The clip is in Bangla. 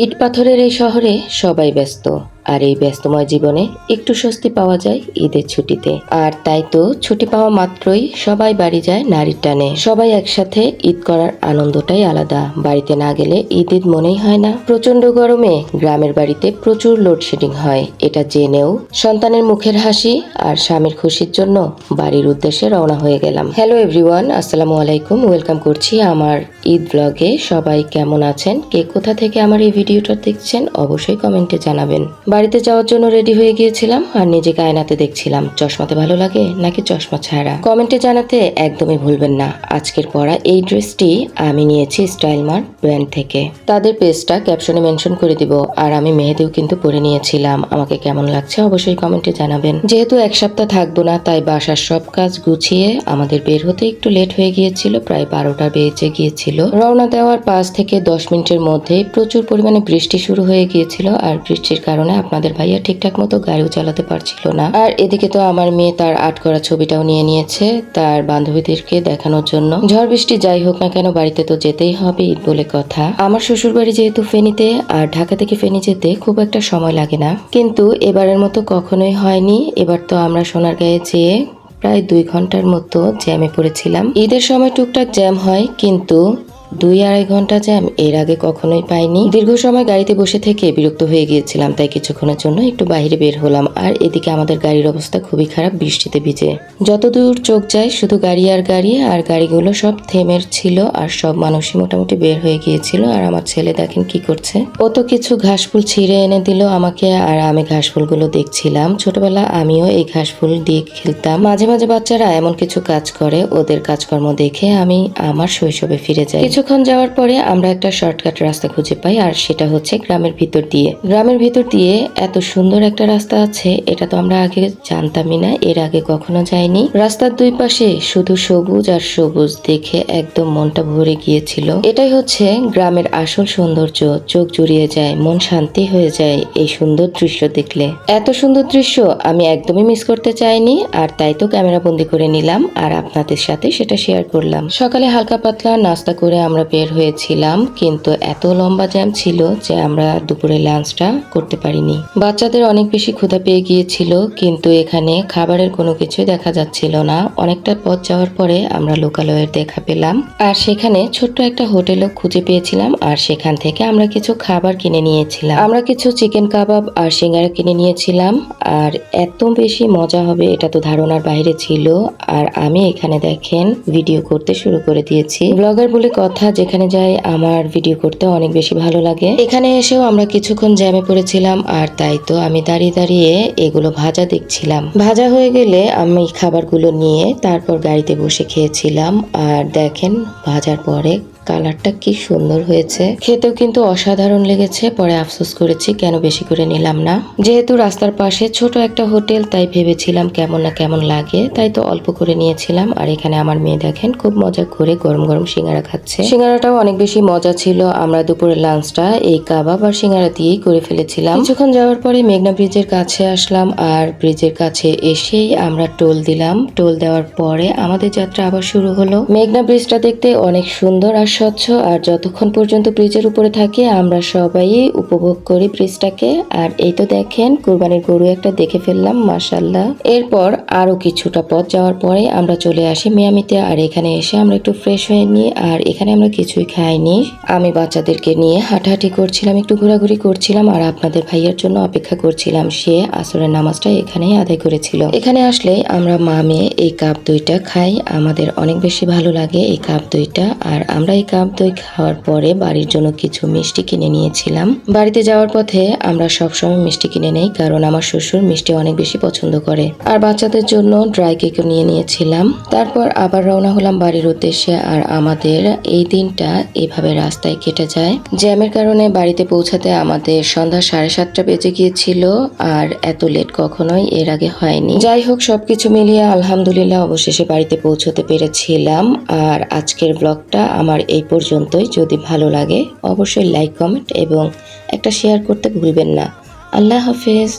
ইট পাথরের এই শহরে সবাই ব্যস্ত, আর এই ব্যস্তময় জীবনে একটু স্বস্তি পাওয়া যায় ঈদের ছুটিতে। আর তাই তো ছুটি পাওয়া মাত্রই সবাই বাড়ি যায় নারীর টানে। সবাই একসাথে ঈদ করার আনন্দটাই আলাদা। বাড়িতে না গেলে ঈদ ঈদ মনেই হয় না। প্রচন্ড গরমে গ্রামের বাড়িতে প্রচুর লোডশেডিং হয়, এটা জেনেও সন্তানের মুখের হাসি আর স্বামীর খুশির জন্য বাড়ির উদ্দেশ্যে রওনা হয়ে গেলাম। হ্যালো এভরিওয়ান, আসসালামু আলাইকুম। ওয়েলকাম করছি আমার ঈদ ব্লগে। সবাই কেমন আছেন? কে কোথা থেকে আমার এই ভিডিওটা দেখছেন অবশ্যই কমেন্টে জানাবেন। বাড়িতে যাওয়ার জন্য রেডি হয়ে গিয়েছিলাম আর নিজেকে আয়নাতে দেখছিলাম চশমাতে ভালো লাগে নাকি চশমা ছাড়া। কমেন্টে জানাতে একদমই ভুলবেন না। আজকের পরা এই ড্রেসটি আমি নিয়েছি স্টাইল মার্ট ব্র্যান্ড থেকে। তাদের পেজটা ক্যাপশনে মেনশন করে দিব। আর আমি মেহেদিও কিন্তু পরে নিয়েছিলাম। আমাকে কেমন লাগছে অবশ্যই কমেন্টে জানাবেন। যেহেতু এক সপ্তাহ থাকবো না, তাই বাসার সব কাজ গুছিয়ে আমাদের বের হতে একটু লেট হয়ে গিয়েছিল। প্রায় 12টা বেজে গিয়েছিল। রওনা দেওয়ার 5 থেকে 10 মিনিটের মধ্যেই প্রচুর পরিমাণে বৃষ্টি শুরু হয়ে গিয়েছিল। আর বৃষ্টির কারণে আপনাদের ভাইয়া ঠিকঠাক মতো গাড়িও চালাতে পারছিল না। আর এদিকে তো আমার মেয়ে তার আর্ট করা ছবিটাও নিয়ে নিয়েছে তার বান্ধবীদেরকে দেখানোর জন্য। ঝড় বৃষ্টি যাই হোক না কেন, বাড়িতে তো যেতেই হবে, ঈদ বলে কথা। আমার শ্বশুর বাড়ি যেহেতু ফেনীতে, আর ঢাকা থেকে ফেনী যেতে খুব একটা সময় লাগে না, কিন্তু এবারের মতো কখনোই হয়নি। এবার তো আমরা সোনারগাঁয়ে যেয়ে প্রায় 2 ঘন্টার মতো জ্যামে পড়েছিলাম। ঈদের সময় টুকটাক জ্যাম হয়, কিন্তু 2-2.5 ঘন্টা জ্যাম এর আগে কখনোই পাইনি। দীর্ঘ সময় গাড়িতে বসে থেকে বিরক্ত হয়ে গিয়েছিলাম, তাই কিছুক্ষণের জন্য একটু বাইরে বের হলাম। আর এদিকে আমাদের গাড়ির অবস্থা খুবই খারাপ, বৃষ্টিতে ভিজে। যতদূর চোখ যায় শুধু গাড়ি আর গাড়ি, আর গাড়িগুলো সব থেমের ছিল আর সব মানুষই মোটামুটি বের হয়ে গিয়েছিল। আর আমার ছেলে দেখেন কি করছে, ও তো কিছু ঘাসফুল ছিঁড়ে এনে দিল আমাকে, আর আমি ঘাসফুলগুলো দেখছিলাম। ছোটবেলা আমিও এই ঘাসফুল দিয়ে খেলতাম। মাঝে মাঝে বাচ্চারা এমন কিছু কাজ করে, ওদের কাজকর্ম দেখে আমি আমার শৈশবে ফিরে যাই। কিছুক্ষণ যাওয়ার পরে আমরা একটা শর্টকাট রাস্তা খুঁজে পাই, আর সেটা হচ্ছে গ্রামের ভিতর দিয়ে। গ্রামের ভিতর দিয়ে এত সুন্দর একটা রাস্তা আছে, এটা তো আমরা আগে জানতামই না, এর আগে কখনো যাইনি। রাস্তার দুই পাশে শুধু সবুজ আর সবুজ, দেখে একদম মনটা ভরে গিয়েছিল। এটাই হচ্ছে গ্রামের আসল সৌন্দর্য। চোখ জুড়িয়ে যায়, মন শান্তি হয়ে যায় এই সুন্দর দৃশ্য দেখলে। এত সুন্দর দৃশ্য আমি একদমই মিস করতে চাইনি, আর তাই তো ক্যামেরা বন্দি করে নিলাম আর আপনাদের সাথে সেটা শেয়ার করলাম। সকালে হালকা পাতলা নাস্তা করে আমরা বের হয়েছিলাম, কিন্তু এত লম্বা জ্যাম ছিল যে আমরা দুপুরে লাঞ্চটা করতে পারিনি। বাচ্চাদের অনেক বেশি ক্ষুধা পেয়ে গিয়েছিল, কিন্তু এখানে খাবারের কোনো কিছুই দেখা যাচ্ছিল না। অনেকটা পথ যাওয়ার পরে আমরা লোকালয়ের দেখা পেলাম, আর সেখানে ছোট্ট একটা হোটেলও খুঁজে পেয়েছিলাম। আর সেখান থেকে আমরা কিছু খাবার কিনে নিয়েছিলাম। আমরা কিছু চিকেন কাবাব আর সিঙ্গারা কিনে নিয়েছিলাম। আর এত বেশি মজা হবে এটা তো ধারণার বাইরে ছিল। আর আমি এখানে দেখেন ভিডিও করতে শুরু করে দিয়েছি। ব্লগার বলে কথা, যেখানে যাই আমার ভিডিও করতে অনেক বেশি ভালো লাগে। এখানে এসেও আমরা কিছুক্ষণ জ্যামে পড়েছিলাম, আর তাই তো আমি দাঁড়িয়ে দাঁড়িয়ে এগুলো ভাজা দেখছিলাম। ভাজা হয়ে গেলে আমি খাবারগুলো নিয়ে তারপর গাড়িতে বসে খেয়েছিলাম। আর দেখেন ভাজার পরে কালারটা কি সুন্দর হয়েছে, খেতেও কিন্তু অসাধারণ লেগেছে। পরে আফসোস করেছি কেন বেশি করে নিলাম না। যেহেতু রাস্তার পাশে ছোট একটা হোটেল, তাই ভেবেছিলাম কেমন না কেমন লাগে, তাই তো অল্প করে নিয়েছিলাম। আর এখানে আমার মেয়ে দেখেন খুব মজা করে গরম গরম সিঙ্গারা খাচ্ছে। সিঙ্গারাটাও অনেক বেশি মজা ছিল। আমরা দুপুরের লাঞ্চটা এই কাবাব আর সিঙ্গারা দিয়েই করে ফেলেছিলাম। কিছুক্ষণ যাওয়ার পরে মেঘনা ব্রিজের কাছে আসলাম, আর ব্রিজের কাছে এসেই আমরা টোল দিলাম। টোল দেওয়ার পরে আমাদের যাত্রা আবার শুরু হলো। মেঘনা ব্রিজটা দেখতে অনেক সুন্দর আর স্বচ্ছ, আর যতক্ষণ পর্যন্ত ব্রিজের উপরে থাকে আমরা সবাই উপভোগ করি ব্রিজটাকে। আর এই তো দেখেন কুরবানির গরু একটা দেখে ফেললাম, মাশাআল্লাহ। এরপর আরো কিছুটা পথ যাওয়ার পরে আমরা চলে আসি মিয়ামিতে। আর এখানে এসে আমরা একটু ফ্রেশ হয়ে নিই। আর এখানে আমরা কিছুই খাইনি, আমি বাচ্চাদেরকে নিয়ে হাঁটাহাঁটি করছিলাম, একটু ঘোরাঘুরি করছিলাম, আর আপনাদের ভাইয়ার জন্য অপেক্ষা করছিলাম। সে আসরের নামাজটা এখানেই আদায় করেছিল। এখানে আসলে আমরা মা মেয়ে এই কাপ দইটা খাই, আমাদের অনেক বেশি ভালো লাগে এই কাপ দইটা। আর আমরা এই কাপ দই খাওয়ার পরে বাড়ির জন্য কিছু মিষ্টি কিনে নিয়েছিলাম। বাড়িতে যাওয়ার পথে আমরা সবসময় মিষ্টি কিনে নেই, কারণ আমার শ্বশুর মিষ্টি অনেক বেশি পছন্দ করে। আর বাচ্চাদের জন্য ড্রাই কেকও নিয়ে নিয়েছিলাম। তারপর আবার রওনা হলাম বাড়ির উদ্দেশ্যে। আর আমাদের এই দিনটা এভাবে রাস্তায় কেটে যায়। জ্যামের কারণে বাড়িতে পৌঁছাতে আমাদের সন্ধ্যা 7:30 বেজে গিয়েছিল, আর এত লেট কখনোই এর আগে হয়নি। যাই হোক, সবকিছু মিলিয়ে আলহামদুলিল্লাহ অবশেষে বাড়িতে পৌঁছতে পেরেছিলাম। আর আজকের ব্লগটা আমার এই পর্যন্তই। যদি ভালো লাগে অবশ্যই লাইক, কমেন্ট এবং একটা শেয়ার করতে ভুলবেন না। আল্লাহ হাফেজ।